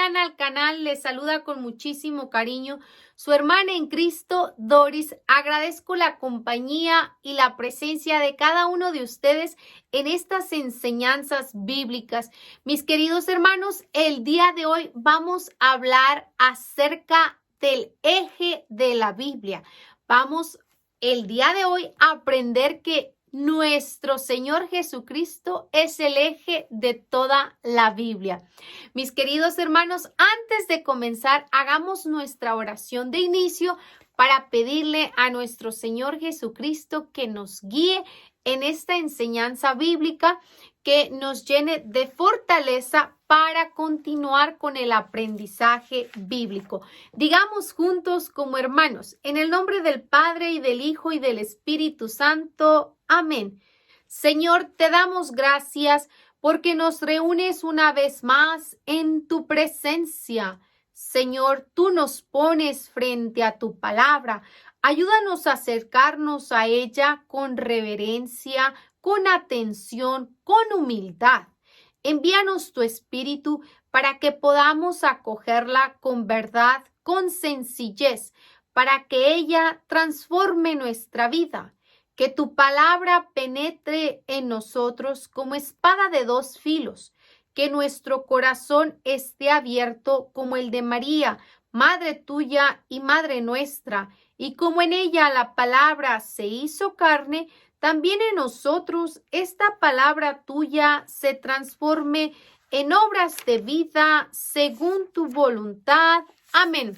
sean al canal, les saluda con muchísimo cariño su hermana en Cristo, Doris. Agradezco la compañía y la presencia de cada uno de ustedes en estas enseñanzas bíblicas. Mis queridos hermanos, el día de hoy vamos a hablar acerca del eje de la Biblia. Vamos el día de hoy a aprender que nuestro Señor Jesucristo es el eje de toda la Biblia. Mis queridos hermanos, antes de comenzar, hagamos nuestra oración de inicio para pedirle a nuestro Señor Jesucristo que nos guíe en esta enseñanza bíblica, que nos llene de fortaleza para continuar con el aprendizaje bíblico. Digamos juntos como hermanos, en el nombre del Padre y del Hijo y del Espíritu Santo. Amén. Señor, te damos gracias porque nos reúnes una vez más en tu presencia. Señor, tú nos pones frente a tu palabra. Ayúdanos a acercarnos a ella con reverencia, con atención, con humildad. Envíanos tu espíritu para que podamos acogerla con verdad, con sencillez, para que ella transforme nuestra vida. Que tu palabra penetre en nosotros como espada de dos filos. Que nuestro corazón esté abierto como el de María, Madre tuya y Madre nuestra. Y como en ella la palabra se hizo carne, también en nosotros esta palabra tuya se transforme en obras de vida según tu voluntad. Amén.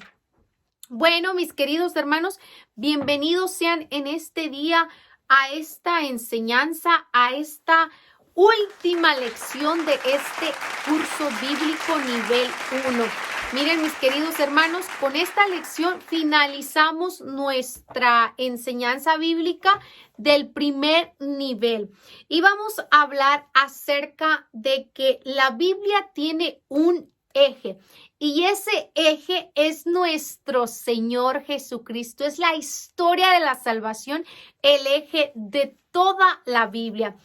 Bueno, mis queridos hermanos, bienvenidos sean en este día a esta enseñanza, a esta última lección de este curso bíblico nivel 1. Miren, mis queridos hermanos, con esta lección finalizamos nuestra enseñanza bíblica del primer nivel. Y vamos a hablar acerca de que la Biblia tiene un eje. Y ese eje es nuestro Señor Jesucristo. Es la historia de la salvación, el eje de toda la Biblia.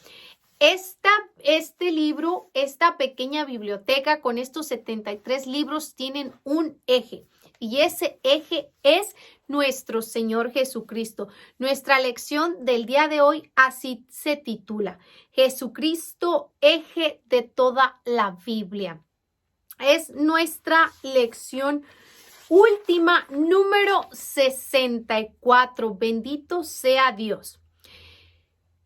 Este libro, esta pequeña biblioteca con estos 73 libros tienen un eje. Y ese eje es nuestro Señor Jesucristo. Nuestra lección del día de hoy así se titula: Jesucristo, eje de toda la Biblia. Es nuestra lección última, número 64. Bendito sea Dios.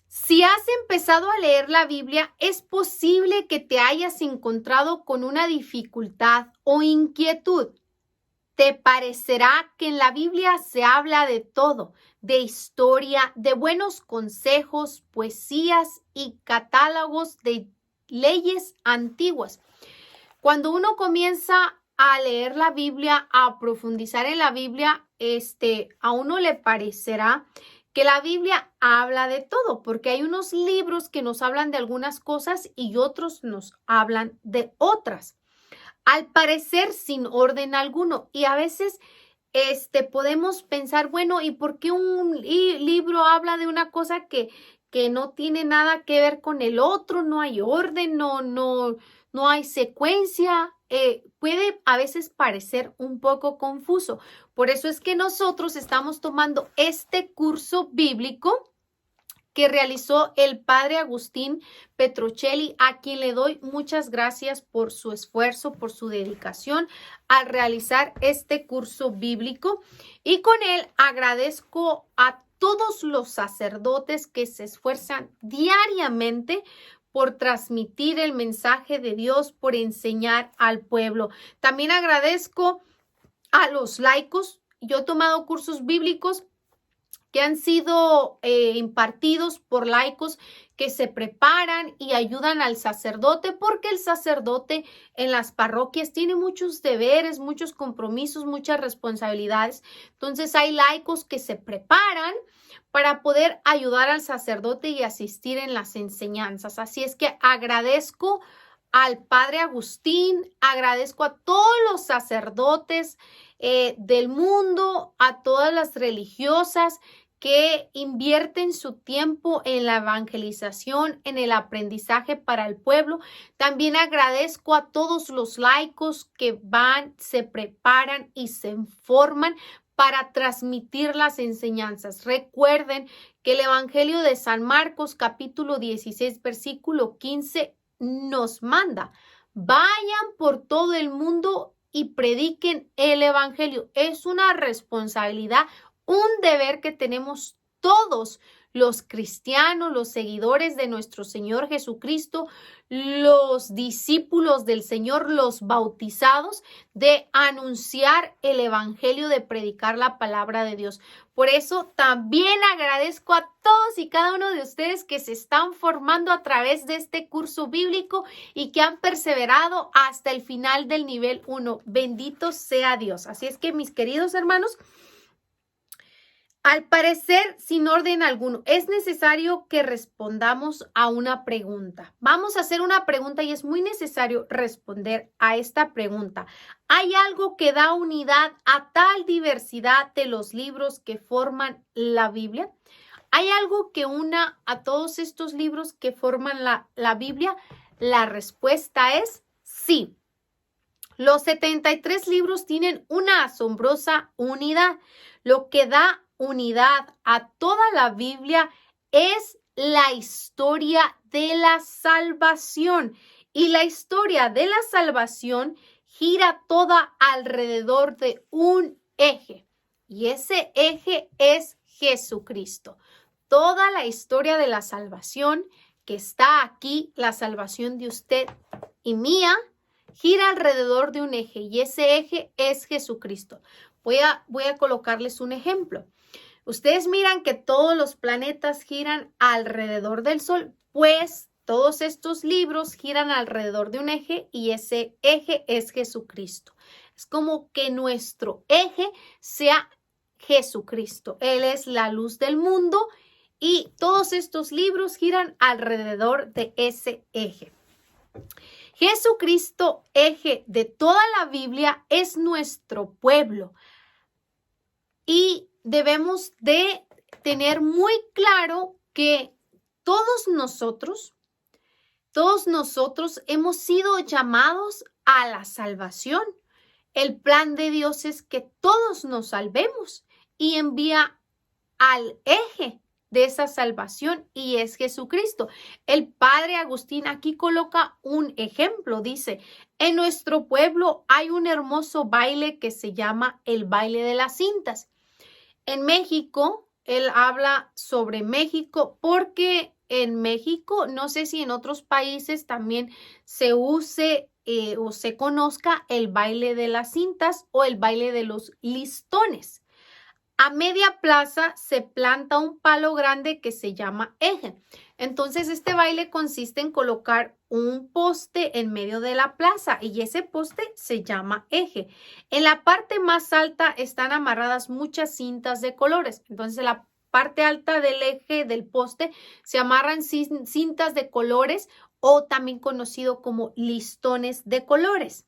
Si has empezado a leer la Biblia, es posible que te hayas encontrado con una dificultad o inquietud. Te parecerá que en la Biblia se habla de todo, de historia, de buenos consejos, poesías y catálogos de leyes antiguas. Cuando uno comienza a leer la Biblia, a profundizar en la Biblia, a uno le parecerá que la Biblia habla de todo, porque hay unos libros que nos hablan de algunas cosas y otros nos hablan de otras. Al parecer sin orden alguno. Y a veces podemos pensar, bueno, ¿y por qué un libro habla de una cosa que no tiene nada que ver con el otro? No hay orden, no hay secuencia. Puede a veces parecer un poco confuso. Por eso es que nosotros estamos tomando este curso bíblico que realizó el padre Agustín Petrocelli, a quien le doy muchas gracias por su esfuerzo, por su dedicación al realizar este curso bíblico. Y con él agradezco a todos los sacerdotes que se esfuerzan diariamente por transmitir el mensaje de Dios, por enseñar al pueblo. También agradezco a los laicos. Yo he tomado cursos bíblicos que han sido impartidos por laicos que se preparan y ayudan al sacerdote, porque el sacerdote en las parroquias tiene muchos deberes, muchos compromisos, muchas responsabilidades. Entonces hay laicos que se preparan para poder ayudar al sacerdote y asistir en las enseñanzas. Así es que agradezco al padre Agustín, agradezco a todos los sacerdotes del mundo, a todas las religiosas que invierten su tiempo en la evangelización, en el aprendizaje para el pueblo. También agradezco a todos los laicos que van, se preparan y se forman para transmitir las enseñanzas. Recuerden que el Evangelio de San Marcos, capítulo 16, versículo 15, nos manda: vayan por todo el mundo y prediquen el Evangelio. Es una responsabilidad, un deber que tenemos todos los cristianos, los seguidores de nuestro Señor Jesucristo, los discípulos del Señor, los bautizados, de anunciar el Evangelio, de predicar la palabra de Dios. Por eso también agradezco a todos y cada uno de ustedes que se están formando a través de este curso bíblico y que han perseverado hasta el final del nivel 1. Bendito sea Dios. Así es que, mis queridos hermanos, al parecer, sin orden alguno, es necesario que respondamos a una pregunta. Vamos a hacer una pregunta y es muy necesario responder a esta pregunta. ¿Hay algo que da unidad a tal diversidad de los libros que forman la Biblia? ¿Hay algo que una a todos estos libros que forman la Biblia? La respuesta es sí. Los 73 libros tienen una asombrosa unidad. Lo que da unidad a toda la Biblia es la historia de la salvación. Y la historia de la salvación gira toda alrededor de un eje. Y ese eje es Jesucristo. Toda la historia de la salvación que está aquí, la salvación de usted y mía, gira alrededor de un eje. Y ese eje es Jesucristo. Voy a colocarles un ejemplo. Ustedes miran que todos los planetas giran alrededor del Sol, pues todos estos libros giran alrededor de un eje y ese eje es Jesucristo. Es como que nuestro eje sea Jesucristo. Él es la luz del mundo y todos estos libros giran alrededor de ese eje. Jesucristo, eje de toda la Biblia, es nuestro pueblo. Y debemos de tener muy claro que todos nosotros hemos sido llamados a la salvación. El plan de Dios es que todos nos salvemos y envía al eje de esa salvación y es Jesucristo. El padre Agustín aquí coloca un ejemplo, dice: en nuestro pueblo hay un hermoso baile que se llama el baile de las cintas. En México, él habla sobre México porque en México, no sé si en otros países también se use o se conozca el baile de las cintas o el baile de los listones. A media plaza se planta un palo grande que se llama eje. Entonces, este baile consiste en colocar un poste en medio de la plaza y ese poste se llama eje. En la parte más alta están amarradas muchas cintas de colores. Entonces, en la parte alta del eje del poste se amarran cintas de colores o también conocido como listones de colores.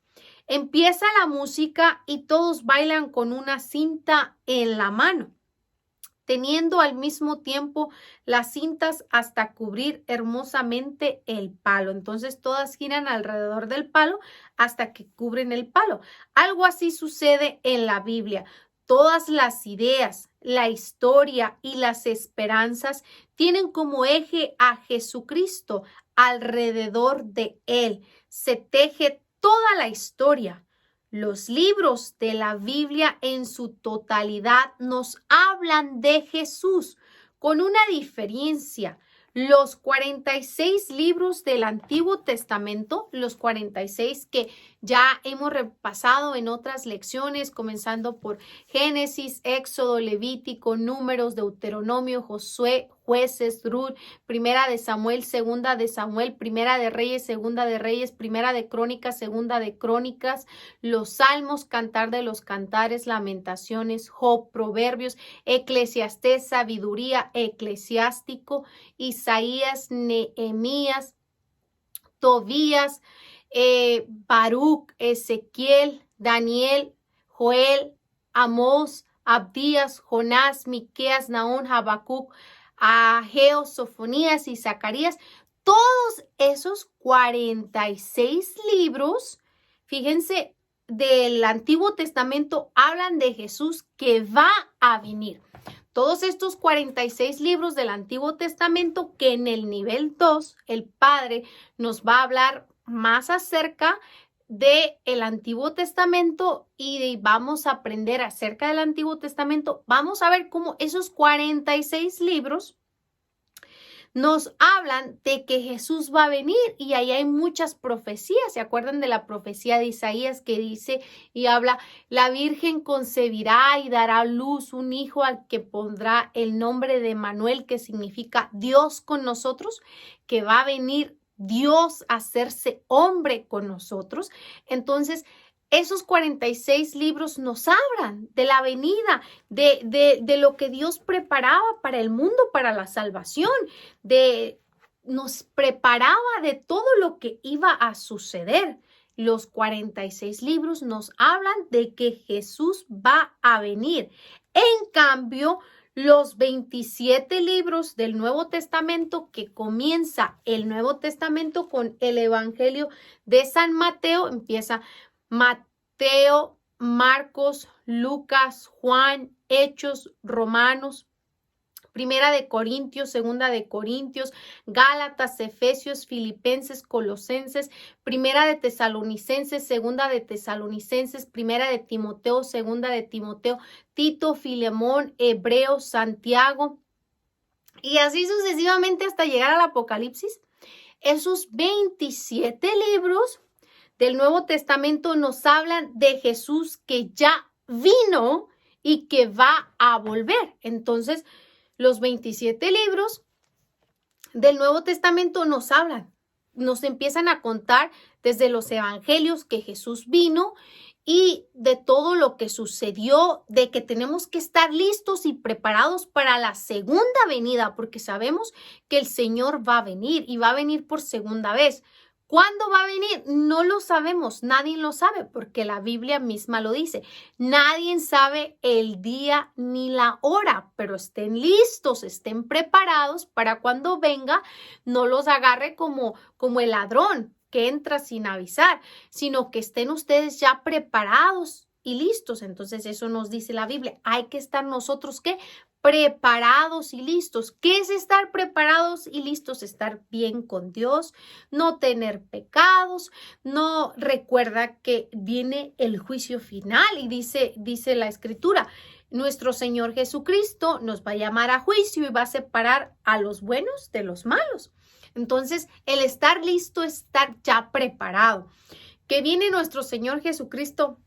Empieza la música y todos bailan con una cinta en la mano, teniendo al mismo tiempo las cintas hasta cubrir hermosamente el palo. Entonces todas giran alrededor del palo hasta que cubren el palo. Algo así sucede en la Biblia. Todas las ideas, la historia y las esperanzas tienen como eje a Jesucristo. Alrededor de él se teje toda la historia. Los libros de la Biblia en su totalidad nos hablan de Jesús, con una diferencia. Los 46 libros del Antiguo Testamento, los 46 que ya hemos repasado en otras lecciones, comenzando por Génesis, Éxodo, Levítico, Números, Deuteronomio, Josué, Jueces, Ruth, Primera de Samuel, Segunda de Samuel, Primera de Reyes, Segunda de Reyes, Primera de Crónicas, Segunda de Crónicas, los Salmos, Cantar de los Cantares, Lamentaciones, Job, Proverbios, Eclesiastés, Sabiduría, Eclesiástico, Isaías, Nehemías, Tobías, Baruch, Ezequiel, Daniel, Joel, Amós, Abdías, Jonás, Miqueas, Nahum, Habacuc, Ageo, Sofonías y Zacarías. Todos esos 46 libros, fíjense, del Antiguo Testamento hablan de Jesús que va a venir. Todos estos 46 libros del Antiguo Testamento que en el nivel 2, el Padre nos va a hablar más acerca del Antiguo Testamento y vamos a aprender acerca del Antiguo Testamento. Vamos a ver cómo esos 46 libros nos hablan de que Jesús va a venir y ahí hay muchas profecías. ¿Se acuerdan de la profecía de Isaías que dice y habla, la Virgen concebirá y dará a luz un hijo al que pondrá el nombre de Emmanuel, que significa Dios con nosotros, que va a venir Dios a hacerse hombre con nosotros? Entonces, esos 46 libros nos hablan de la venida, de lo que Dios preparaba para el mundo, para la salvación, nos preparaba de todo lo que iba a suceder. Los 46 libros nos hablan de que Jesús va a venir. En cambio, los 27 libros del Nuevo Testamento, que comienza el Nuevo Testamento con el Evangelio de San Mateo, empieza Mateo, Marcos, Lucas, Juan, Hechos, Romanos, Primera de Corintios, Segunda de Corintios, Gálatas, Efesios, Filipenses, Colosenses, Primera de Tesalonicenses, Segunda de Tesalonicenses, Primera de Timoteo, Segunda de Timoteo, Tito, Filemón, Hebreos, Santiago, y así sucesivamente hasta llegar al Apocalipsis. Esos 27 libros del Nuevo Testamento nos hablan de Jesús que ya vino y que va a volver. Entonces, los 27 libros del Nuevo Testamento nos hablan, nos empiezan a contar desde los evangelios que Jesús vino y de todo lo que sucedió, de que tenemos que estar listos y preparados para la segunda venida, porque sabemos que el Señor va a venir y va a venir por segunda vez. ¿Cuándo va a venir? No lo sabemos, nadie lo sabe porque la Biblia misma lo dice. Nadie sabe el día ni la hora, pero estén listos, estén preparados para cuando venga, no los agarre como el ladrón que entra sin avisar, sino que estén ustedes ya preparados y listos. Entonces eso nos dice la Biblia. Hay que estar nosotros, ¿qué? Preparados y listos. ¿Qué es estar preparados y listos? Estar bien con Dios, no tener pecados, no recuerda que viene el juicio final y dice la Escritura, nuestro Señor Jesucristo nos va a llamar a juicio y va a separar a los buenos de los malos. Entonces, el estar listo es estar ya preparado. Que viene nuestro Señor Jesucristo.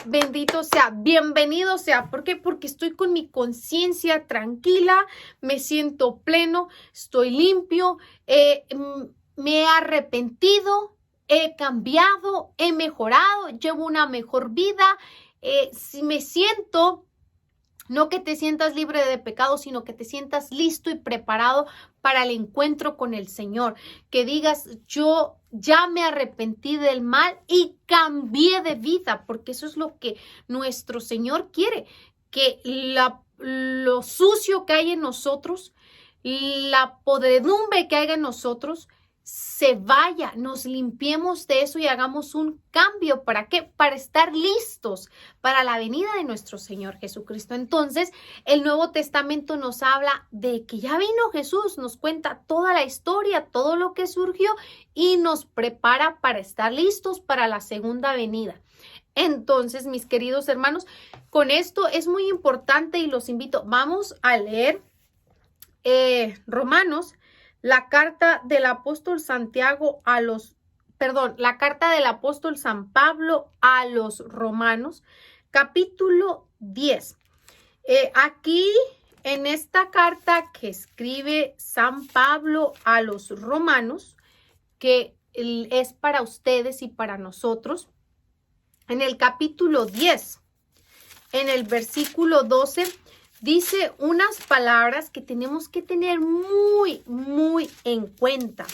Bendito sea, bienvenido sea. ¿Por qué? Porque estoy con mi conciencia tranquila, me siento pleno, estoy limpio, me he arrepentido, he cambiado, he mejorado, llevo una mejor vida. Si me siento, no que te sientas libre de pecado, sino que te sientas listo y preparado para el encuentro con el Señor. Que digas, yo ya me arrepentí del mal y cambié de vida, porque eso es lo que nuestro Señor quiere, que lo sucio que hay en nosotros, la podredumbre que hay en nosotros, se vaya, nos limpiemos de eso y hagamos un cambio. ¿Para qué? Para estar listos para la venida de nuestro Señor Jesucristo. Entonces, el Nuevo Testamento nos habla de que ya vino Jesús, nos cuenta toda la historia, todo lo que surgió y nos prepara para estar listos para la segunda venida. Entonces, mis queridos hermanos, con esto es muy importante y los invito, vamos a leer Romanos, la carta del apóstol la carta del apóstol San Pablo a los Romanos, capítulo 10. Aquí, en esta carta que escribe San Pablo a los Romanos, que es para ustedes y para nosotros, en el capítulo 10, en el versículo 12, dice unas palabras que tenemos que tener muy, muy en cuenta,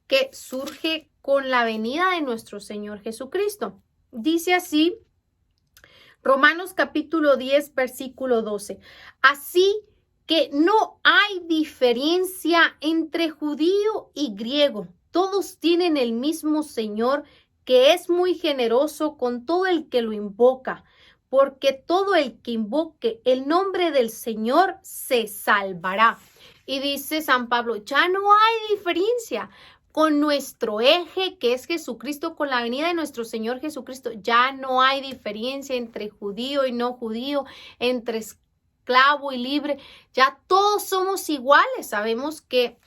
que surge con la venida de nuestro Señor Jesucristo. Dice así, Romanos capítulo 10, versículo 12. Así que no hay diferencia entre judío y griego. Todos tienen el mismo Señor, que es muy generoso con todo el que lo invoca, porque todo el que invoque el nombre del Señor se salvará. Y dice San Pablo, ya no hay diferencia con nuestro eje, que es Jesucristo, con la venida de nuestro Señor Jesucristo. Ya no hay diferencia entre judío y no judío, entre esclavo y libre. Ya todos somos iguales. Sabemos que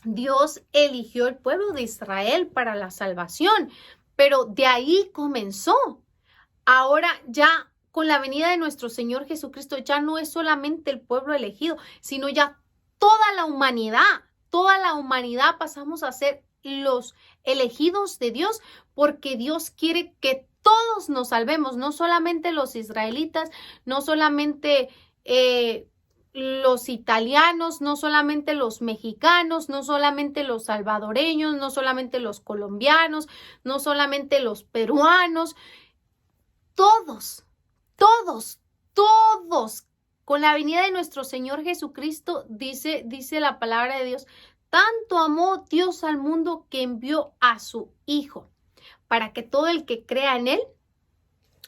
Dios eligió el pueblo de Israel para la salvación, pero de ahí comenzó. Ahora ya con la venida de nuestro Señor Jesucristo ya no es solamente el pueblo elegido, sino ya toda la humanidad pasamos a ser los elegidos de Dios, porque Dios quiere que todos nos salvemos, no solamente los israelitas, no solamente los italianos, no solamente los mexicanos, no solamente los salvadoreños, no solamente los colombianos, no solamente los peruanos, todos, todos. Con la venida de nuestro Señor Jesucristo, dice la palabra de Dios, tanto amó Dios al mundo que envió a su Hijo, para que todo el que crea en Él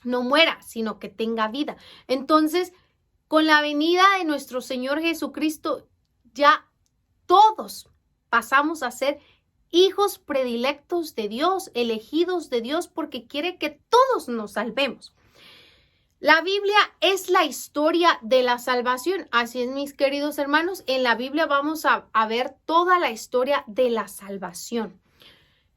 no muera, sino que tenga vida. Entonces, con la venida de nuestro Señor Jesucristo, ya todos pasamos a ser hijos predilectos de Dios, elegidos de Dios, porque quiere que todos nos salvemos. La Biblia es la historia de la salvación. Así es, mis queridos hermanos, en la Biblia vamos a ver toda la historia de la salvación.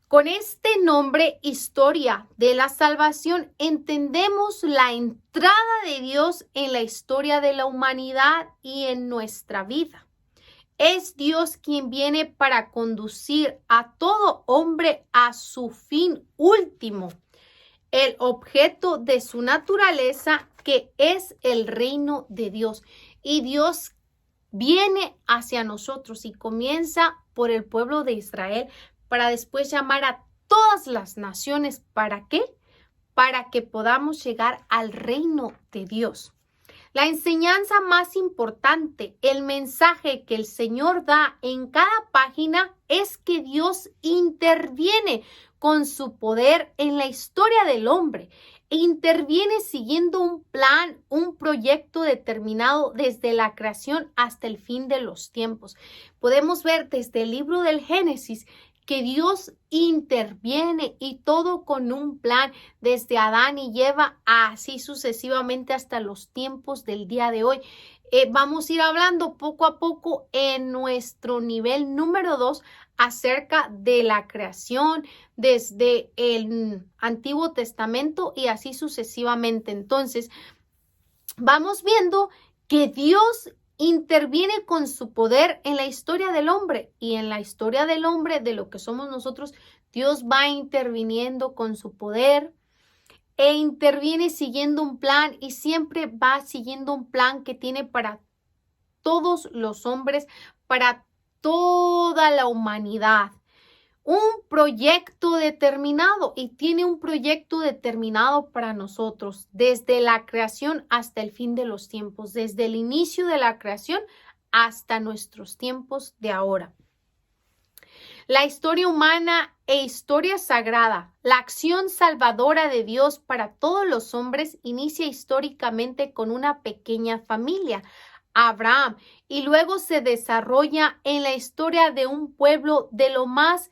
Con este nombre, historia de la salvación, entendemos la entrada de Dios en la historia de la humanidad y en nuestra vida. Es Dios quien viene para conducir a todo hombre a su fin último, el objeto de su naturaleza, que es el reino de Dios. Y Dios viene hacia nosotros y comienza por el pueblo de Israel, para después llamar a todas las naciones. ¿Para qué? Para que podamos llegar al reino de Dios. La enseñanza más importante, el mensaje que el Señor da en cada página, es que Dios interviene con su poder en la historia del hombre. E interviene siguiendo un plan, un proyecto determinado desde la creación hasta el fin de los tiempos. Podemos ver desde el libro del Génesis que Dios interviene, y todo con un plan, desde Adán y Eva, así sucesivamente hasta los tiempos del día de hoy. Vamos a ir hablando poco a poco en nuestro nivel número 2 acerca de la creación desde el Antiguo Testamento y así sucesivamente. Entonces, vamos viendo que Dios interviene con su poder en la historia del hombre, y en la historia del hombre, de lo que somos nosotros, Dios va interviniendo con su poder e interviene siguiendo un plan, y siempre va siguiendo un plan que tiene para todos los hombres, para toda la humanidad. Un proyecto determinado, y tiene un proyecto determinado para nosotros desde la creación hasta el fin de los tiempos, desde el inicio de la creación hasta nuestros tiempos de ahora. La historia humana e historia sagrada, la acción salvadora de Dios para todos los hombres, inicia históricamente con una pequeña familia, Abraham, y luego se desarrolla en la historia de un pueblo de lo más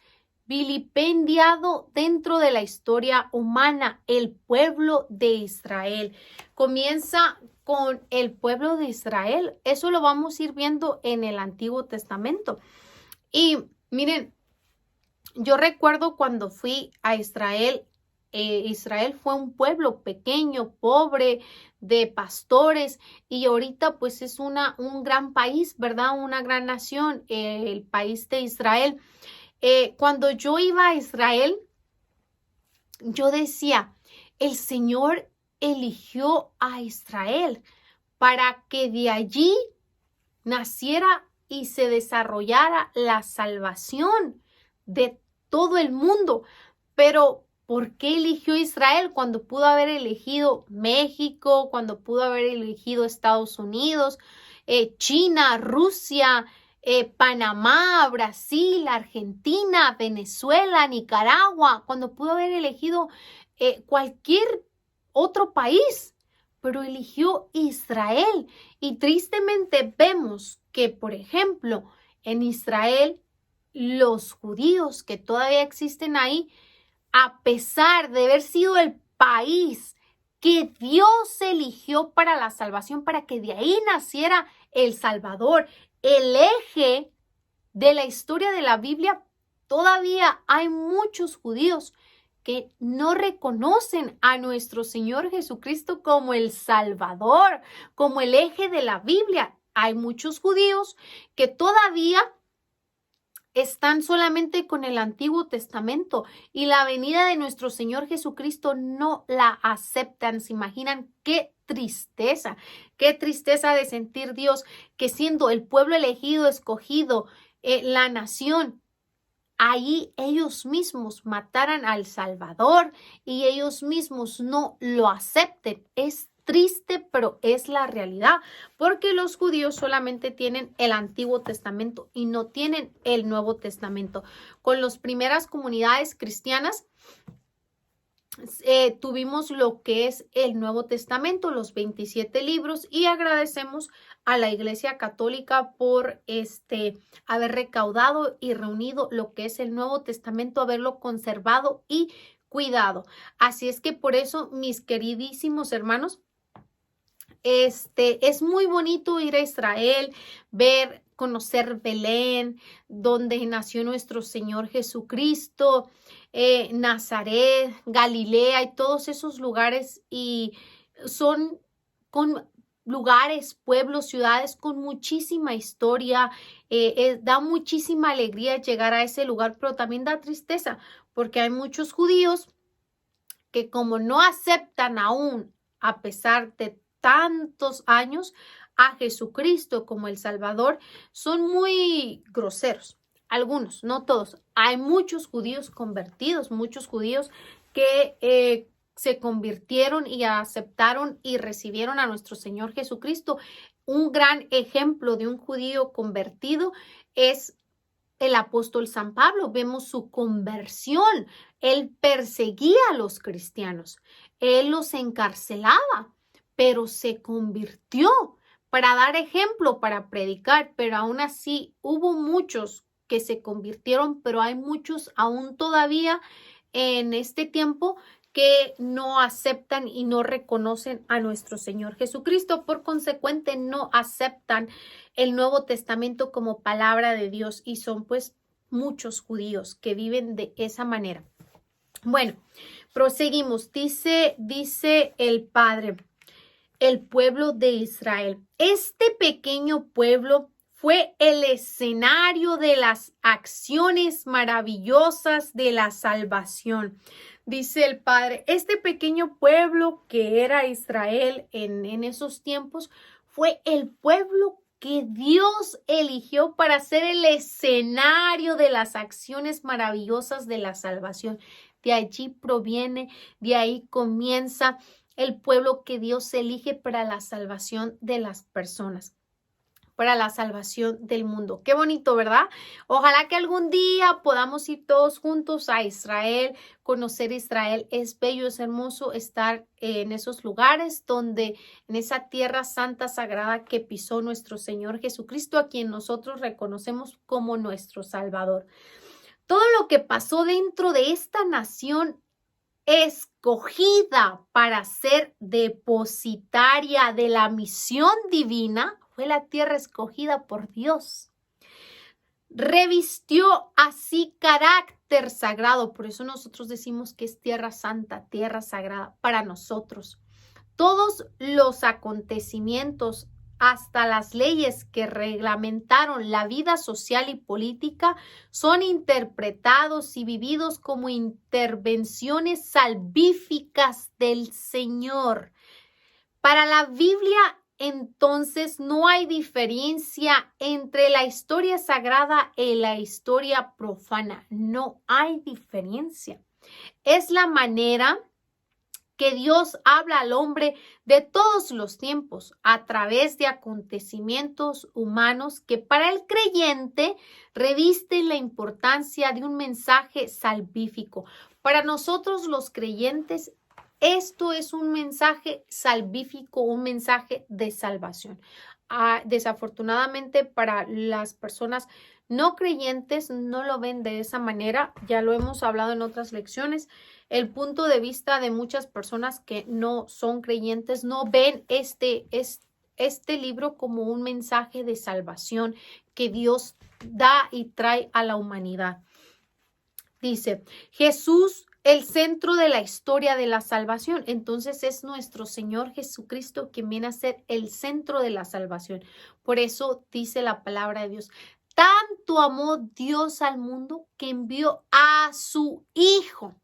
vilipendiado dentro de la historia humana, el pueblo de Israel. Comienza con el pueblo de Israel. Eso lo vamos a ir viendo en el Antiguo Testamento. Y miren, yo recuerdo cuando fui a Israel. Israel fue un pueblo pequeño, pobre, de pastores, y ahorita pues es un gran país, ¿verdad? Una gran nación, el país de Israel. Cuando yo iba a Israel, yo decía, el Señor eligió a Israel para que de allí naciera y se desarrollara la salvación de todo el mundo. Pero ¿Por qué eligió Israel cuando pudo haber elegido México, cuando pudo haber elegido Estados Unidos, China, Rusia, Panamá, Brasil, Argentina, Venezuela, Nicaragua, cuando pudo haber elegido cualquier otro país? Pero eligió Israel. Y tristemente vemos que, por ejemplo, en Israel, los judíos que todavía existen ahí, a pesar de haber sido el país que Dios eligió para la salvación, para que de ahí naciera el Salvador, el eje de la historia de la Biblia, todavía hay muchos judíos que no reconocen a nuestro Señor Jesucristo como el Salvador, como el eje de la Biblia. Hay muchos judíos que todavía están solamente con el Antiguo Testamento y la venida de nuestro Señor Jesucristo no la aceptan. ¿Se imaginan qué tristeza de sentir Dios que siendo el pueblo elegido, escogido, la nación, ahí ellos mismos mataran al Salvador y ellos mismos no lo acepten? Es triste, pero es la realidad, porque los judíos solamente tienen el Antiguo Testamento y no tienen el Nuevo Testamento. Con las primeras comunidades cristianas tuvimos lo que es el Nuevo Testamento, los 27 libros, y agradecemos a la Iglesia Católica por haber recaudado y reunido lo que es el Nuevo Testamento, haberlo conservado y cuidado. Así es que por eso, mis queridísimos hermanos, es muy bonito ir a Israel, ver, conocer Belén, donde nació nuestro Señor Jesucristo, Nazaret, Galilea y todos esos lugares, y son con lugares, pueblos, ciudades con muchísima historia. Da muchísima alegría llegar a ese lugar, pero también da tristeza porque hay muchos judíos que, como no aceptan aún, a pesar de tantos años, a Jesucristo como el Salvador, son muy groseros. Algunos, no todos. Hay muchos judíos convertidos, muchos judíos que se convirtieron y aceptaron y recibieron a nuestro Señor Jesucristo. Un gran ejemplo de un judío convertido es el apóstol San Pablo. Vemos su conversión. Él perseguía a los cristianos, él los encarcelaba, pero se convirtió para dar ejemplo, para predicar. Pero aún así hubo muchos que se convirtieron, pero hay muchos aún todavía en este tiempo que no aceptan y no reconocen a nuestro Señor Jesucristo. Por consecuente, no aceptan el Nuevo Testamento como palabra de Dios, y son pues muchos judíos que viven de esa manera. Bueno, proseguimos. Dice el Padre, el pueblo de Israel. Este pequeño pueblo fue el escenario de las acciones maravillosas de la salvación. Dice el Padre, este pequeño pueblo que era Israel en esos tiempos fue el pueblo que Dios eligió para ser el escenario de las acciones maravillosas de la salvación. De allí proviene, de ahí comienza el pueblo que Dios elige para la salvación de las personas, para la salvación del mundo. Qué bonito, ¿verdad? Ojalá que algún día podamos ir todos juntos a Israel, conocer Israel. Es bello, es hermoso estar en esos lugares donde, en esa tierra santa, sagrada que pisó nuestro Señor Jesucristo, a quien nosotros reconocemos como nuestro Salvador. Todo lo que pasó dentro de esta nación escogida para ser depositaria de la misión divina, fue la tierra escogida por Dios. Revistió así carácter sagrado. Por eso nosotros decimos que es tierra santa, tierra sagrada para nosotros. Todos los acontecimientos, hasta las leyes que reglamentaron la vida social y política, son interpretados y vividos como intervenciones salvíficas del Señor. Para la Biblia, entonces, no hay diferencia entre la historia sagrada y la historia profana. No hay diferencia. Es la manera que Dios habla al hombre de todos los tiempos a través de acontecimientos humanos que para el creyente revisten la importancia de un mensaje salvífico. Para nosotros los creyentes, esto es un mensaje salvífico, un mensaje de salvación. Desafortunadamente para las personas no creyentes no lo ven de esa manera, ya lo hemos hablado en otras lecciones. El punto de vista de muchas personas que no son creyentes no ven este libro como un mensaje de salvación que Dios da y trae a la humanidad. Dice, Jesús, el centro de la historia de la salvación. Entonces es nuestro Señor Jesucristo quien viene a ser el centro de la salvación. Por eso dice la palabra de Dios, tanto amó Dios al mundo que envió a su Hijo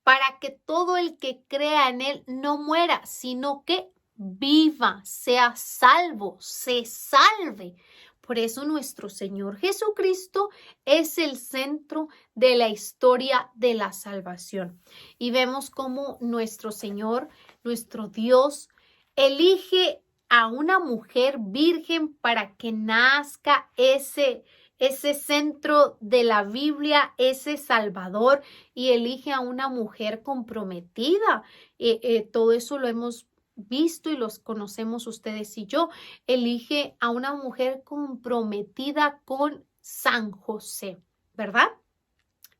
para que todo el que crea en Él no muera, sino que viva, sea salvo, se salve. Por eso nuestro Señor Jesucristo es el centro de la historia de la salvación. Y vemos cómo nuestro Señor, nuestro Dios, elige a una mujer virgen para que nazca ese centro de la Biblia, ese Salvador, y elige a una mujer comprometida. Todo eso lo hemos visto y los conocemos ustedes y yo. Elige a una mujer comprometida con San José, ¿verdad?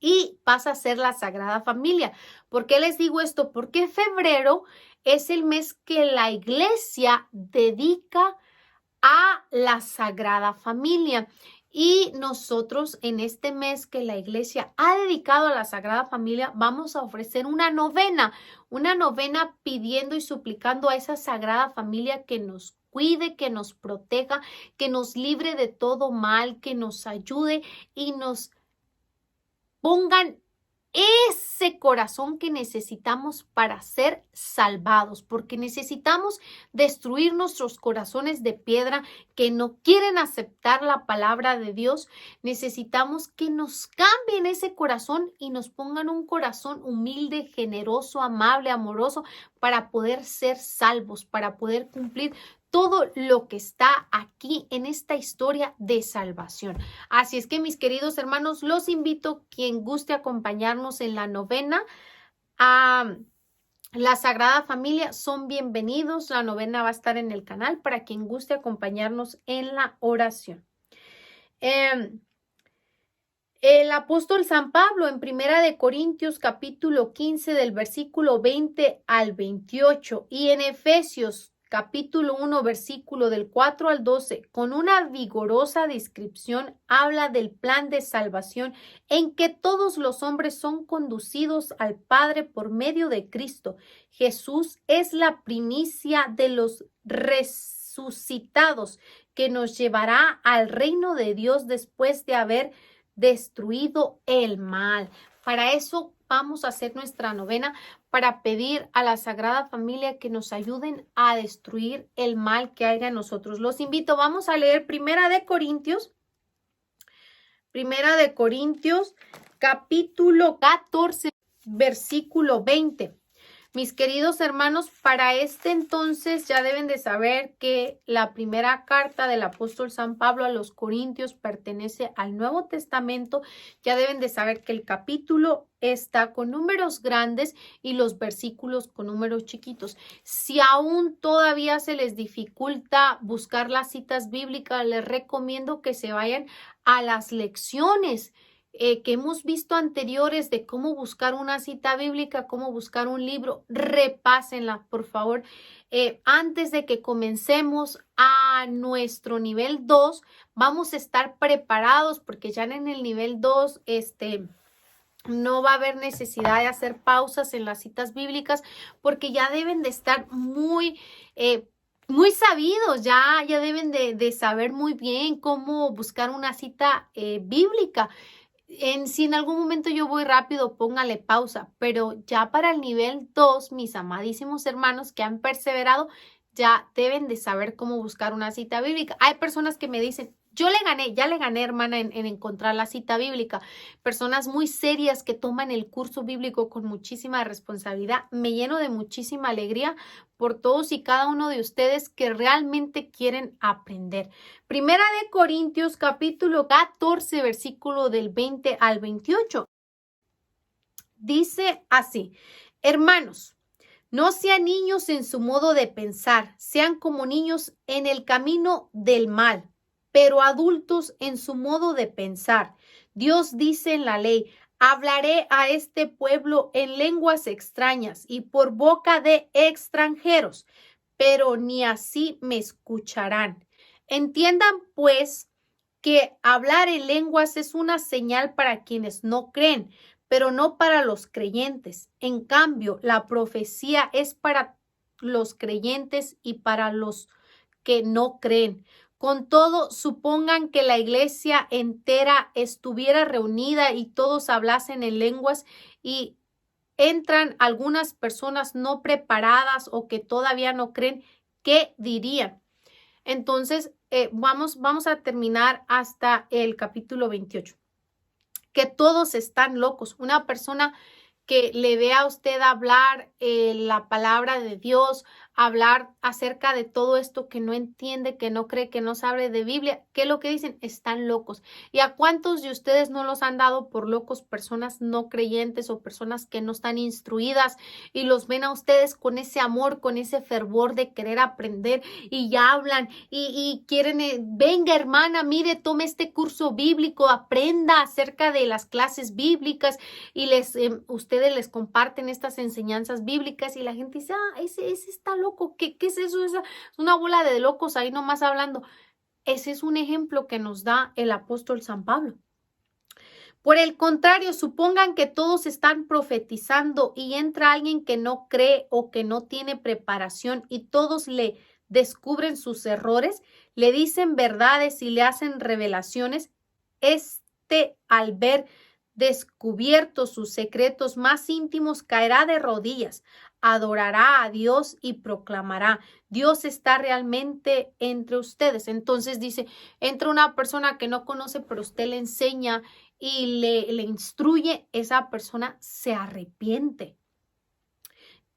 Y pasa a ser la Sagrada Familia. ¿Por qué les digo esto? Porque febrero es el mes que la iglesia dedica a la Sagrada Familia. Y nosotros en este mes que la iglesia ha dedicado a la Sagrada Familia, vamos a ofrecer una novena pidiendo y suplicando a esa Sagrada Familia que nos cuide, que nos proteja, que nos libre de todo mal, que nos ayude y nos pongan ese corazón que necesitamos para ser salvados, porque necesitamos destruir nuestros corazones de piedra que no quieren aceptar la palabra de Dios. Necesitamos que nos cambien ese corazón y nos pongan un corazón humilde, generoso, amable, amoroso, para poder ser salvos, para poder cumplir todo lo que está aquí en esta historia de salvación. Así es que, mis queridos hermanos, los invito, quien guste acompañarnos en la novena a la Sagrada Familia, son bienvenidos. La novena va a estar en el canal para quien guste acompañarnos en la oración. El apóstol San Pablo en Primera de Corintios capítulo 15 del versículo 20 al 28 y en Efesios capítulo 1, versículo del 4 al 12, con una vigorosa descripción, habla del plan de salvación en que todos los hombres son conducidos al Padre por medio de Cristo. Jesús es la primicia de los resucitados que nos llevará al reino de Dios después de haber destruido el mal. Para eso vamos a hacer nuestra novena, para pedir a la Sagrada Familia que nos ayuden a destruir el mal que haya en nosotros. Los invito, vamos a leer Primera de Corintios, capítulo 14, versículo 20. Mis queridos hermanos, para este entonces ya deben de saber que la primera carta del apóstol San Pablo a los Corintios pertenece al Nuevo Testamento. Ya deben de saber que el capítulo está con números grandes y los versículos con números chiquitos. Si aún todavía se les dificulta buscar las citas bíblicas, les recomiendo que se vayan a las lecciones que hemos visto anteriores de cómo buscar una cita bíblica, cómo buscar un libro. Repásenla, por favor. Antes de que comencemos a nuestro nivel 2, vamos a estar preparados porque ya en el nivel 2, no va a haber necesidad de hacer pausas en las citas bíblicas porque ya deben de estar muy sabidos, ya deben de saber muy bien cómo buscar una cita bíblica. Si en algún momento yo voy rápido, póngale pausa, pero ya para el nivel 2, mis amadísimos hermanos que han perseverado, ya deben de saber cómo buscar una cita bíblica. Hay personas que me dicen, Ya le gané, hermana, en encontrar la cita bíblica. Personas muy serias que toman el curso bíblico con muchísima responsabilidad. Me lleno de muchísima alegría por todos y cada uno de ustedes que realmente quieren aprender. Primera de Corintios, capítulo 14, versículo del 20 al 28. Dice así: hermanos, no sean niños en su modo de pensar, sean como niños en el camino del mal, pero adultos en su modo de pensar. Dios dice en la ley: hablaré a este pueblo en lenguas extrañas y por boca de extranjeros, pero ni así me escucharán. Entiendan, pues, que hablar en lenguas es una señal para quienes no creen, pero no para los creyentes. En cambio, la profecía es para los creyentes y para los que no creen. Con todo, supongan que la iglesia entera estuviera reunida y todos hablasen en lenguas y entran algunas personas no preparadas o que todavía no creen, ¿qué dirían? Entonces, vamos a terminar hasta el capítulo 28. Que todos están locos. Una persona que le vea a usted hablar la palabra de Dios, hablar acerca de todo esto que no entiende, que no cree, que no sabe de Biblia, ¿qué es lo que dicen? Están locos. ¿Y a cuántos de ustedes no los han dado por locos personas no creyentes o personas que no están instruidas y los ven a ustedes con ese amor, con ese fervor de querer aprender y ya hablan y quieren, venga hermana, mire, tome este curso bíblico, aprenda acerca de las clases bíblicas y ustedes les comparten estas enseñanzas bíblicas y la gente dice, ese está loco, ¿qué es eso? Es una bola de locos ahí nomás hablando. Ese es un ejemplo que nos da el apóstol San Pablo. Por el contrario, supongan que todos están profetizando y entra alguien que no cree o que no tiene preparación y todos le descubren sus errores, le dicen verdades y le hacen revelaciones. Al ver descubiertos sus secretos más íntimos, caerá de rodillas, adorará a Dios y proclamará: Dios está realmente entre ustedes. Entonces dice, entra una persona que no conoce, pero usted le enseña y le instruye, esa persona se arrepiente.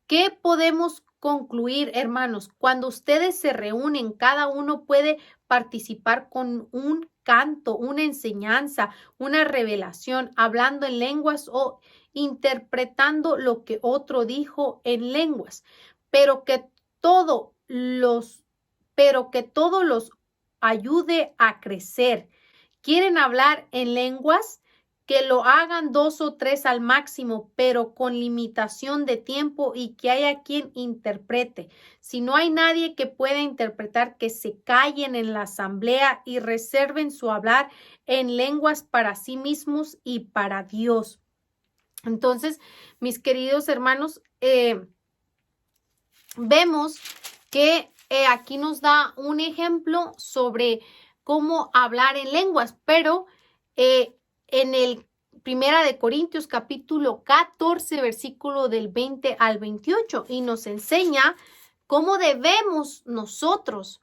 ¿Qué podemos concluir, hermanos? Cuando ustedes se reúnen, cada uno puede participar con un canto, una enseñanza, una revelación, hablando en lenguas o interpretando lo que otro dijo en lenguas, pero que todo los ayude a crecer. ¿Quieren hablar en lenguas? Que lo hagan 2 o 3 al máximo, pero con limitación de tiempo y que haya quien interprete. Si no hay nadie que pueda interpretar, que se callen en la asamblea y reserven su hablar en lenguas para sí mismos y para Dios. Entonces, mis queridos hermanos, vemos que aquí nos da un ejemplo sobre cómo hablar en lenguas, pero en el Primera de Corintios capítulo 14, versículo del 20 al 28, y nos enseña cómo debemos nosotros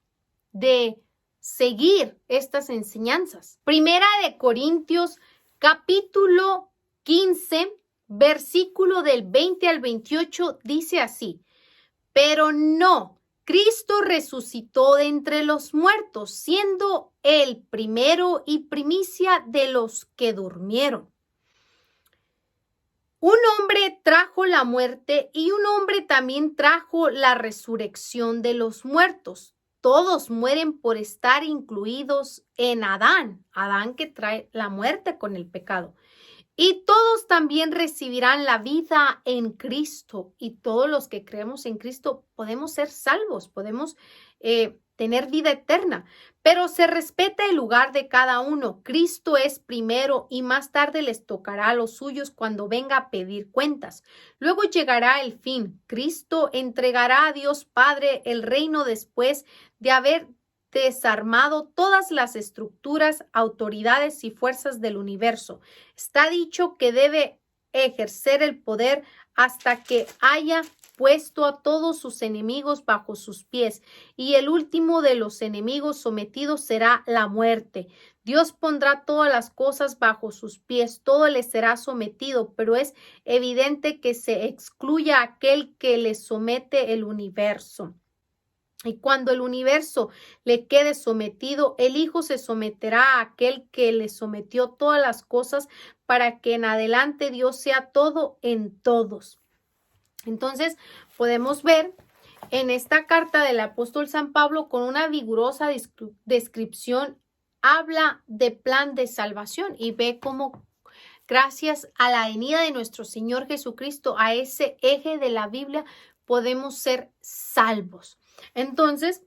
de seguir estas enseñanzas. Primera de Corintios capítulo 15, versículo del 20 al 28 dice así: pero no, Cristo resucitó de entre los muertos, siendo el primero y primicia de los que durmieron. Un hombre trajo la muerte y un hombre también trajo la resurrección de los muertos. Todos mueren por estar incluidos en Adán, Adán que trae la muerte con el pecado. Y todos también recibirán la vida en Cristo. Y todos los que creemos en Cristo podemos ser salvos, podemos tener vida eterna. Pero se respeta el lugar de cada uno. Cristo es primero y más tarde les tocará a los suyos cuando venga a pedir cuentas. Luego llegará el fin. Cristo entregará a Dios Padre el reino después de haber desarmado todas las estructuras, autoridades y fuerzas del universo. Está dicho que debe ejercer el poder hasta que haya puesto a todos sus enemigos bajo sus pies, y el último de los enemigos sometidos será la muerte. Dios pondrá todas las cosas bajo sus pies, todo le será sometido, pero es evidente que se excluye a aquel que le somete el universo. Y cuando el universo le quede sometido, el Hijo se someterá a aquel que le sometió todas las cosas para que en adelante Dios sea todo en todos. Entonces, podemos ver en esta carta del apóstol San Pablo con una vigorosa descripción, habla de plan de salvación y ve cómo gracias a la venida de nuestro Señor Jesucristo, a ese eje de la Biblia, podemos ser salvos. Entonces,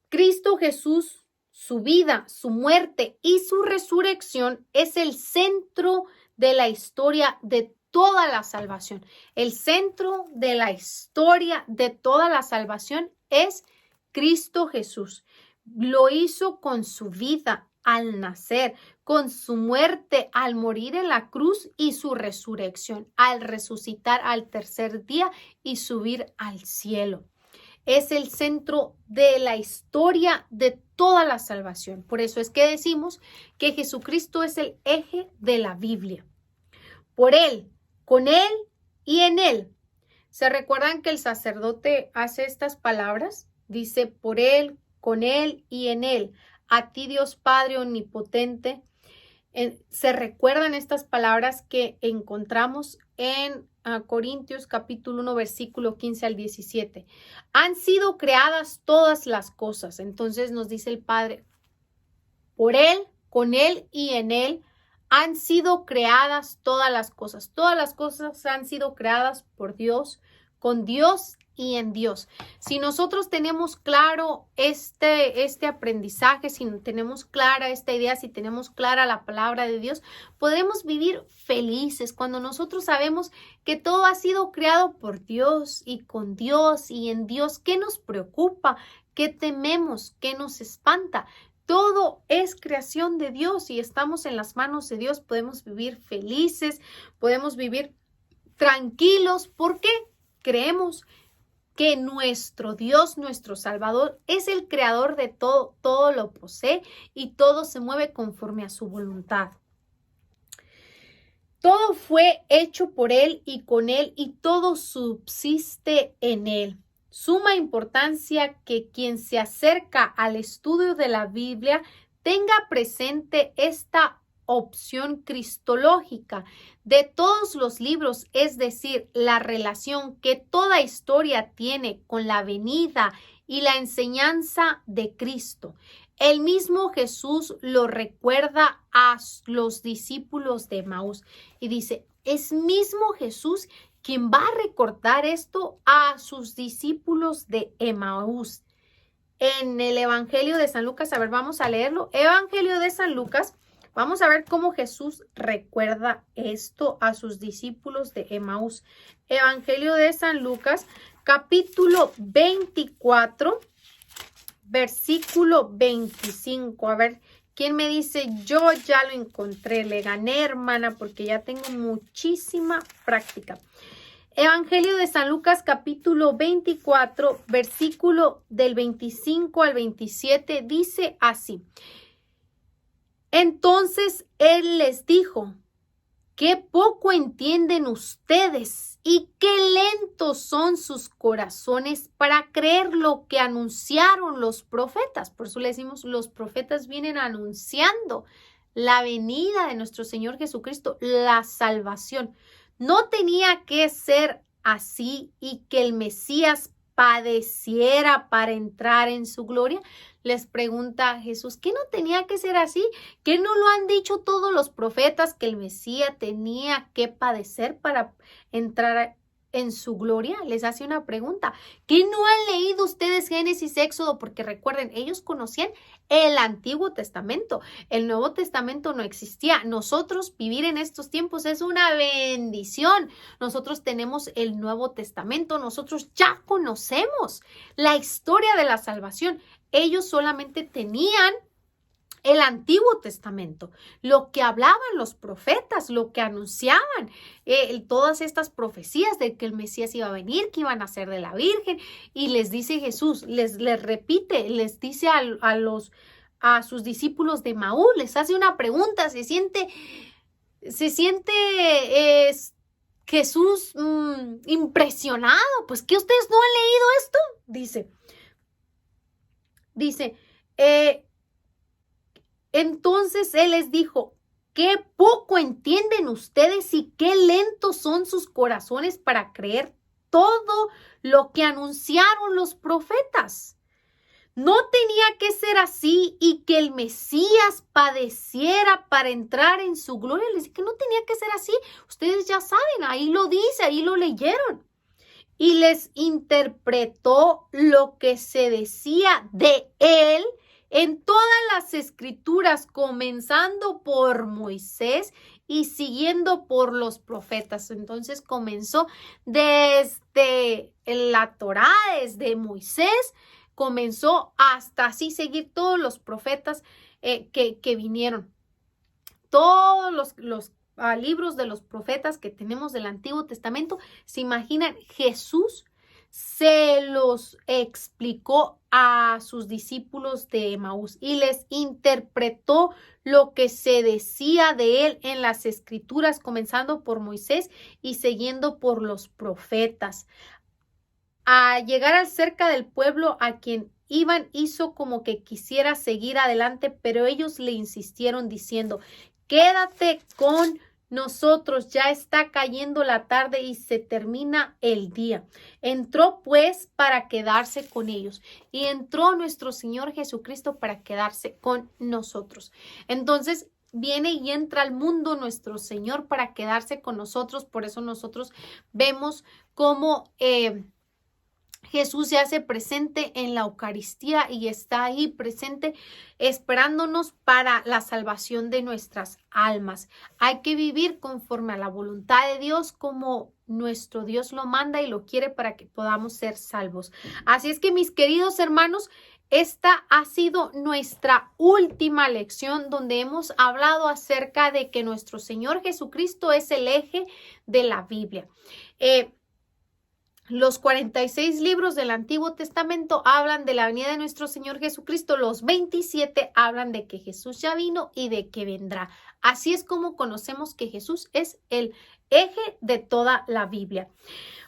Cristo Jesús, su vida, su muerte y su resurrección es el centro de la historia de toda la salvación. El centro de la historia de toda la salvación es Cristo Jesús. Lo hizo con su vida al nacer, con su muerte al morir en la cruz y su resurrección al resucitar al tercer día y subir al cielo. Es el centro de la historia de toda la salvación. Por eso es que decimos que Jesucristo es el eje de la Biblia. Por Él, con Él y en Él. ¿Se recuerdan que el sacerdote hace estas palabras? Dice, por Él, con Él y en Él. A ti, Dios Padre omnipotente. Se recuerdan estas palabras que encontramos en Corintios capítulo 1 versículo 15 al 17. Han sido creadas todas las cosas. Entonces nos dice el Padre, por Él, con Él y en Él han sido creadas todas las cosas. Todas las cosas han sido creadas por Dios, con Dios y en Dios. Si nosotros tenemos claro este aprendizaje, si tenemos clara esta idea, si tenemos clara la palabra de Dios, podremos vivir felices cuando nosotros sabemos que todo ha sido creado por Dios y con Dios y en Dios. ¿Qué nos preocupa? ¿Qué tememos? ¿Qué nos espanta? Todo es creación de Dios y estamos en las manos de Dios. Podemos vivir felices, podemos vivir tranquilos. ¿Por qué? Creemos que nuestro Dios, nuestro Salvador, es el creador de todo, todo lo posee y todo se mueve conforme a su voluntad. Todo fue hecho por Él y con Él y todo subsiste en Él. Suma importancia que quien se acerca al estudio de la Biblia tenga presente esta opción cristológica de todos los libros, es decir, la relación que toda historia tiene con la venida y la enseñanza de Cristo. El mismo Jesús lo recuerda a los discípulos de Emaús y dice, es mismo Jesús quien va a recordar esto a sus discípulos de Emaús. En el Evangelio de San Lucas, a ver, vamos a leerlo. Evangelio de San Lucas, vamos a ver cómo Jesús recuerda esto a sus discípulos de Emaús. Evangelio de San Lucas, capítulo 24, versículo 25. A ver, ¿quién me dice? Yo ya lo encontré, le gané, hermana, porque ya tengo muchísima práctica. Evangelio de San Lucas, capítulo 24, versículo del 25 al 27, dice así. Entonces Él les dijo, qué poco entienden ustedes y qué lentos son sus corazones para creer lo que anunciaron los profetas. Por eso le decimos, los profetas vienen anunciando la venida de nuestro Señor Jesucristo, la salvación. No tenía que ser así y que el Mesías padeciera para entrar en su gloria. Les pregunta Jesús, ¿qué no tenía que ser así? ¿Qué no lo han dicho todos los profetas que el Mesías tenía que padecer para entrar en su gloria? Les hace una pregunta. ¿Qué no han leído ustedes Génesis, Éxodo? Porque recuerden, ellos conocían el Antiguo Testamento. El Nuevo Testamento no existía. Nosotros vivir en estos tiempos es una bendición. Nosotros tenemos el Nuevo Testamento. Nosotros ya conocemos la historia de la salvación. Ellos solamente tenían el Antiguo Testamento, lo que hablaban los profetas, lo que anunciaban, todas estas profecías de que el Mesías iba a venir, que iban a ser de la Virgen, y les dice Jesús, les repite, les dice a sus discípulos de Maús, les hace una pregunta, se siente Jesús impresionado, pues que ustedes no han leído esto, dice, entonces él les dijo, qué poco entienden ustedes y qué lentos son sus corazones para creer todo lo que anunciaron los profetas. No tenía que ser así y que el Mesías padeciera para entrar en su gloria. Les dije que no tenía que ser así. Ustedes ya saben, ahí lo dice, ahí lo leyeron. Y les interpretó lo que se decía de él en todas las escrituras, comenzando por Moisés y siguiendo por los profetas. Entonces comenzó desde la Torá, desde Moisés, comenzó hasta así seguir todos los profetas que vinieron. Todos los libros de los profetas que tenemos del Antiguo Testamento, se imaginan, Jesús se los explicó a sus discípulos de Emaús y les interpretó lo que se decía de él en las escrituras, comenzando por Moisés y siguiendo por los profetas. A llegar al cerca del pueblo a quien iban, hizo como que quisiera seguir adelante, pero ellos le insistieron diciendo, quédate con nosotros, ya está cayendo la tarde y se termina el día. Entró pues para quedarse con ellos y entró nuestro Señor Jesucristo para quedarse con nosotros. Entonces viene y entra al mundo nuestro Señor para quedarse con nosotros. Por eso nosotros vemos cómo Jesús se hace presente en la Eucaristía y está ahí presente esperándonos para la salvación de nuestras almas. Hay que vivir conforme a la voluntad de Dios, como nuestro Dios lo manda y lo quiere, para que podamos ser salvos. Así es que, mis queridos hermanos, esta ha sido nuestra última lección, donde hemos hablado acerca de que nuestro Señor Jesucristo es el eje de la Biblia. Los 46 libros del Antiguo Testamento hablan de la venida de nuestro Señor Jesucristo. Los 27 hablan de que Jesús ya vino y de que vendrá. Así es como conocemos que Jesús es el eje de toda la Biblia.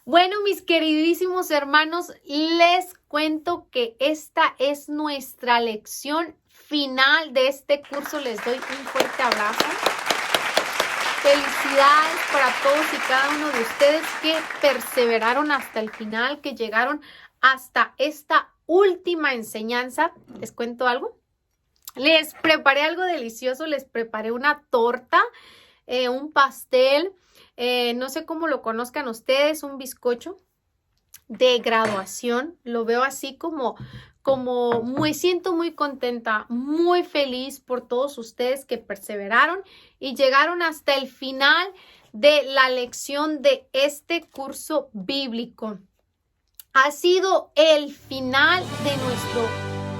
Bueno, mis queridísimos hermanos, les cuento que esta es nuestra lección final de este curso. Les doy un fuerte abrazo. Felicidades para todos y cada uno de ustedes que perseveraron hasta el final, que llegaron hasta esta última enseñanza. ¿Les cuento algo? Les preparé algo delicioso, les preparé una torta, un pastel, no sé cómo lo conozcan ustedes, un bizcocho de graduación. Lo veo así como me siento muy contenta, muy feliz por todos ustedes que perseveraron y llegaron hasta el final de la lección de este curso bíblico. Ha sido el final de nuestro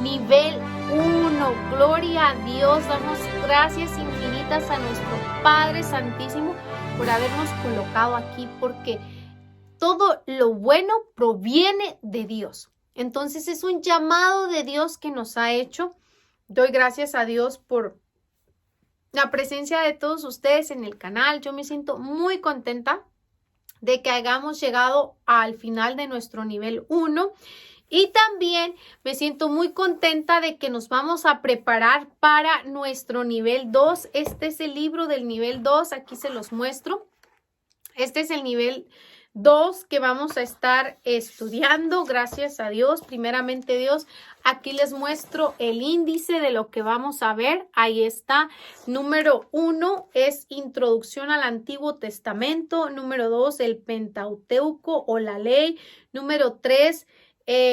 nivel 1. Gloria a Dios, damos gracias infinitas a nuestro Padre Santísimo por habernos colocado aquí, porque todo lo bueno proviene de Dios. Entonces es un llamado de Dios que nos ha hecho. Doy gracias a Dios por la presencia de todos ustedes en el canal. Yo me siento muy contenta de que hayamos llegado al final de nuestro nivel 1. Y también me siento muy contenta de que nos vamos a preparar para nuestro nivel 2. Este es el libro del nivel 2. Aquí se los muestro. Este es el nivel 2 que vamos a estar estudiando, gracias a Dios, primeramente Dios. Aquí les muestro el índice de lo que vamos a ver. Ahí está. Número 1 es Introducción al Antiguo Testamento. Número 2, el Pentateuco o la Ley. Número 3,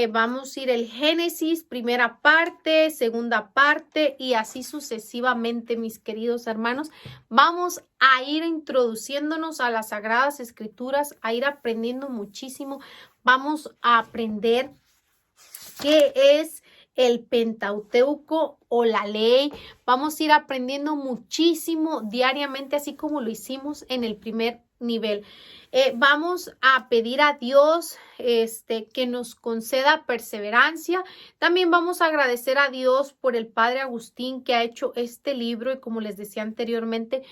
vamos a ir el Génesis, primera parte, segunda parte y así sucesivamente, mis queridos hermanos. Vamos a ir introduciéndonos a las Sagradas Escrituras, a ir aprendiendo muchísimo. Vamos a aprender qué es el Pentateuco o la ley. Vamos a ir aprendiendo muchísimo diariamente, así como lo hicimos en el primer nivel. Vamos a pedir a Dios que nos conceda perseverancia. También vamos a agradecer a Dios por el Padre Agustín que ha hecho este libro, y como les decía anteriormente,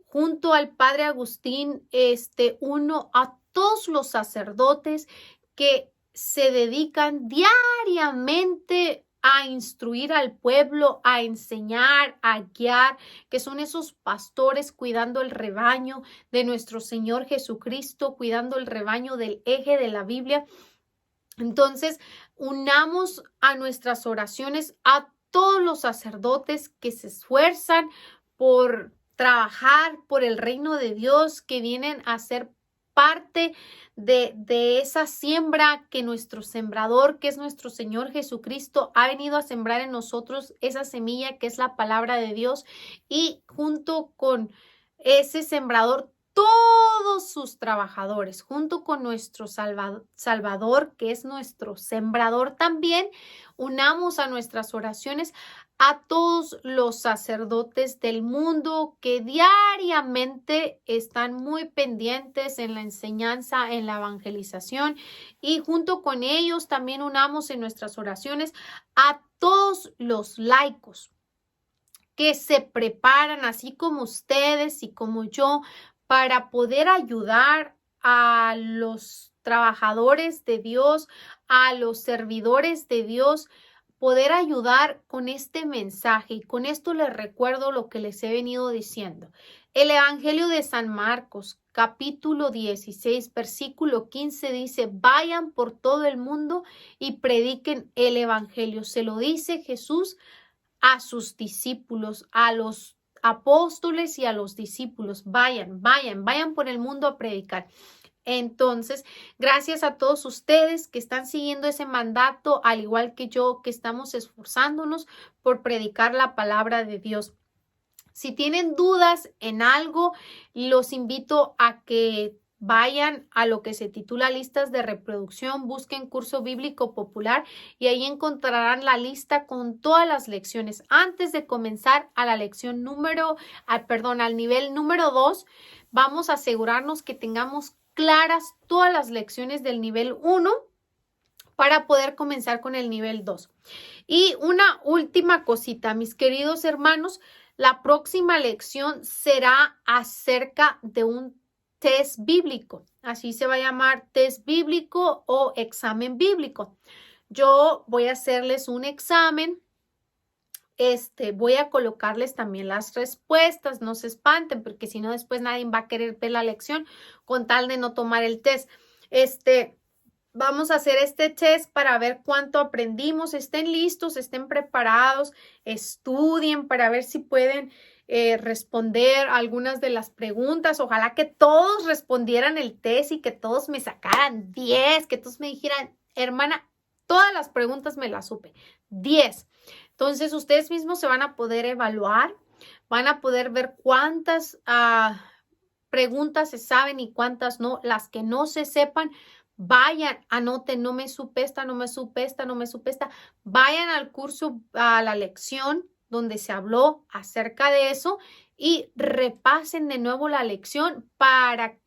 junto al Padre Agustín, uno a todos los sacerdotes que se dedican diariamente a instruir al pueblo, a enseñar, a guiar, que son esos pastores cuidando el rebaño de nuestro Señor Jesucristo, cuidando el rebaño del eje de la Biblia. Entonces, unamos a nuestras oraciones a todos los sacerdotes que se esfuerzan por trabajar por el reino de Dios, que vienen a ser parte de esa siembra que nuestro sembrador, que es nuestro Señor Jesucristo, ha venido a sembrar en nosotros, esa semilla que es la palabra de Dios, y junto con ese sembrador, todos sus trabajadores, junto con nuestro Salvador, que es nuestro sembrador también, unamos a nuestras oraciones a todos los sacerdotes del mundo que diariamente están muy pendientes en la enseñanza, en la evangelización, y junto con ellos también unamos en nuestras oraciones a todos los laicos que se preparan, así como ustedes y como yo, para poder ayudar a los trabajadores de Dios, a los servidores de Dios, poder ayudar con este mensaje. Y con esto les recuerdo lo que les he venido diciendo. El Evangelio de San Marcos, capítulo 16, versículo 15 dice: vayan por todo el mundo y prediquen el Evangelio. Se lo dice Jesús a sus discípulos, a los apóstoles y a los discípulos. Vayan por el mundo a predicar. Entonces, gracias a todos ustedes que están siguiendo ese mandato, al igual que yo, que estamos esforzándonos por predicar la palabra de Dios. Si tienen dudas en algo, los invito a que vayan a lo que se titula listas de reproducción, busquen curso bíblico popular y ahí encontrarán la lista con todas las lecciones. Antes de comenzar a la lección al nivel número 2, vamos a asegurarnos que tengamos claras todas las lecciones del nivel 1 para poder comenzar con el nivel 2. Y una última cosita, mis queridos hermanos, la próxima lección será acerca de un test bíblico. Así se va a llamar test bíblico o examen bíblico. Yo voy a hacerles un examen. Voy a colocarles también las respuestas. No se espanten, porque si no, después nadie va a querer ver la lección con tal de no tomar el test. Vamos a hacer este test para ver cuánto aprendimos. Estén listos, estén preparados, estudien para ver si pueden responder algunas de las preguntas. Ojalá que todos respondieran el test y que todos me sacaran 10, que todos me dijeran: hermana, todas las preguntas me las supe. 10. Entonces, ustedes mismos se van a poder evaluar, van a poder ver cuántas preguntas se saben y cuántas no. Las que no se sepan, vayan, anoten: no me supe esta, no me supe esta, no me supe esta. Vayan al curso, a la lección donde se habló acerca de eso y repasen de nuevo la lección.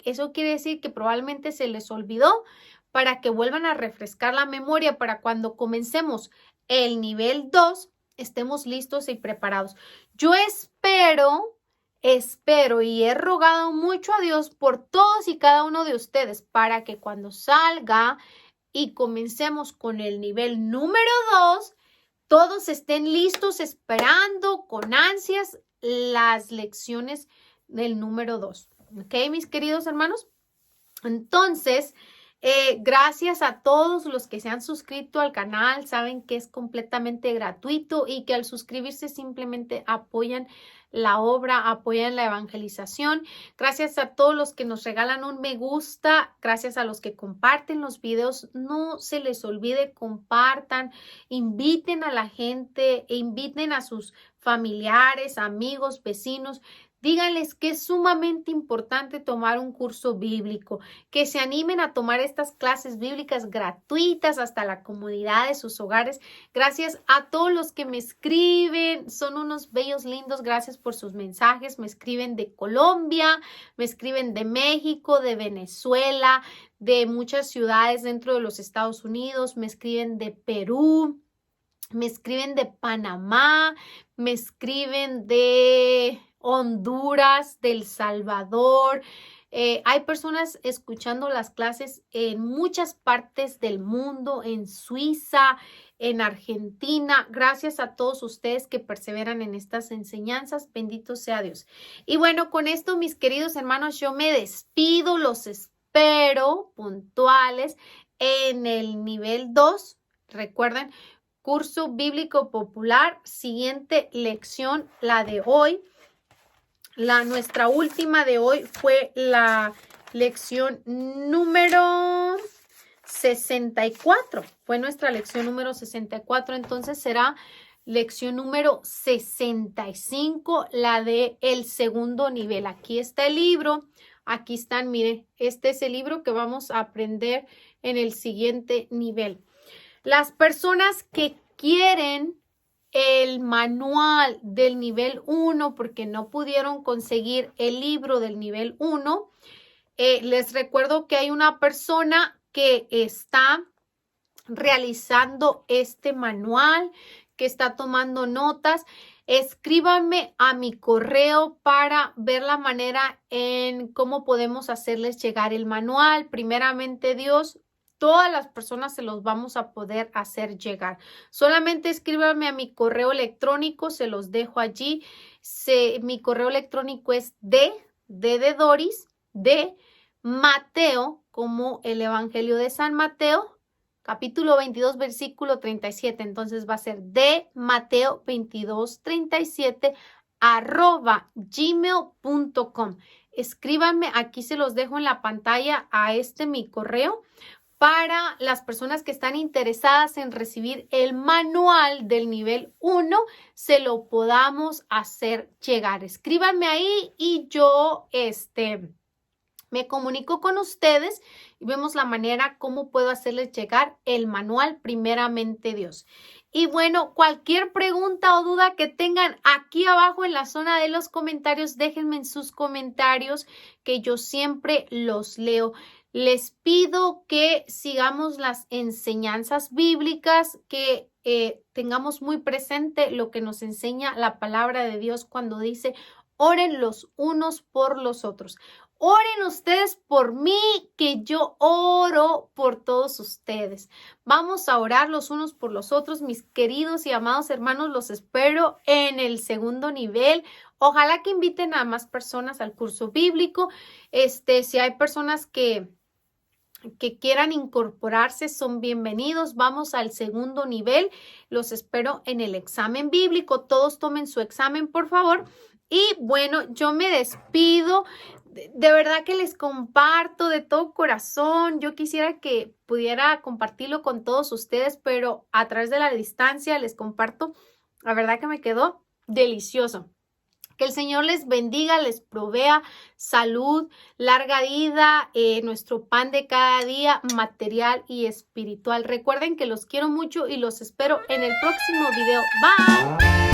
Eso quiere decir que probablemente se les olvidó, para que vuelvan a refrescar la memoria para cuando comencemos el nivel 2 estemos listos y preparados. Yo espero y he rogado mucho a Dios por todos y cada uno de ustedes para que cuando salga y comencemos con el nivel número 2, todos estén listos esperando con ansias las lecciones del número 2. ¿Ok, mis queridos hermanos? Entonces, gracias a todos los que se han suscrito al canal. Saben que es completamente gratuito y que al suscribirse simplemente apoyan la obra, apoyan la evangelización. Gracias a todos los que nos regalan un me gusta, gracias a los que comparten los videos. No se les olvide, compartan, inviten a la gente, inviten a sus familiares, amigos, vecinos. Díganles que es sumamente importante tomar un curso bíblico, que se animen a tomar estas clases bíblicas gratuitas hasta la comodidad de sus hogares. Gracias a todos los que me escriben, son unos bellos lindos, gracias por sus mensajes. Me escriben de Colombia, me escriben de México, de Venezuela, de muchas ciudades dentro de los Estados Unidos, me escriben de Perú, me escriben de Panamá, me escriben de Honduras, de El Salvador. Hay personas escuchando las clases en muchas partes del mundo, en Suiza, en Argentina. Gracias a todos ustedes que perseveran en estas enseñanzas. Bendito sea Dios. Y bueno, con esto, mis queridos hermanos, yo me despido. Los espero puntuales en el nivel 2. Recuerden, curso bíblico popular, siguiente lección, la de hoy. Nuestra última de hoy fue la lección número 64. Fue nuestra lección número 64, entonces será lección número 65, la de el segundo nivel. Aquí está el libro, aquí están, mire, este es el libro que vamos a aprender en el siguiente nivel. Las personas que quieren el manual del nivel 1 porque no pudieron conseguir el libro del nivel 1, les recuerdo que hay una persona que está realizando este manual, que está tomando notas. Escríbanme a mi correo para ver la manera en cómo podemos hacerles llegar el manual. Primeramente Dios, todas las personas se los vamos a poder hacer llegar. Solamente escríbanme a mi correo electrónico, se los dejo allí. Mi correo electrónico es de Doris, de Mateo, como el Evangelio de San Mateo, capítulo 22, versículo 37. Entonces va a ser de Mateo 22, 37, @gmail.com. Escríbanme, aquí se los dejo en la pantalla a mi correo, para las personas que están interesadas en recibir el manual del nivel 1, se lo podamos hacer llegar. Escríbanme ahí y yo me comunico con ustedes y vemos la manera cómo puedo hacerles llegar el manual, primeramente Dios. Y bueno, cualquier pregunta o duda que tengan aquí abajo en la zona de los comentarios, déjenme en sus comentarios que yo siempre los leo. Les pido que sigamos las enseñanzas bíblicas, que tengamos muy presente lo que nos enseña la palabra de Dios cuando dice, oren los unos por los otros. Oren ustedes por mí, que yo oro por todos ustedes. Vamos a orar los unos por los otros, mis queridos y amados hermanos. Los espero en el segundo nivel. Ojalá que inviten a más personas al curso bíblico. Si hay personas que quieran incorporarse, son bienvenidos. Vamos al segundo nivel. Los espero en el examen bíblico. Todos tomen su examen, por favor. Y bueno, yo me despido. De verdad que les comparto de todo corazón. Yo quisiera que pudiera compartirlo con todos ustedes, pero a través de la distancia les comparto. La verdad que me quedó delicioso. Que el Señor les bendiga, les provea salud, larga vida, nuestro pan de cada día, material y espiritual. Recuerden que los quiero mucho y los espero en el próximo video. Bye.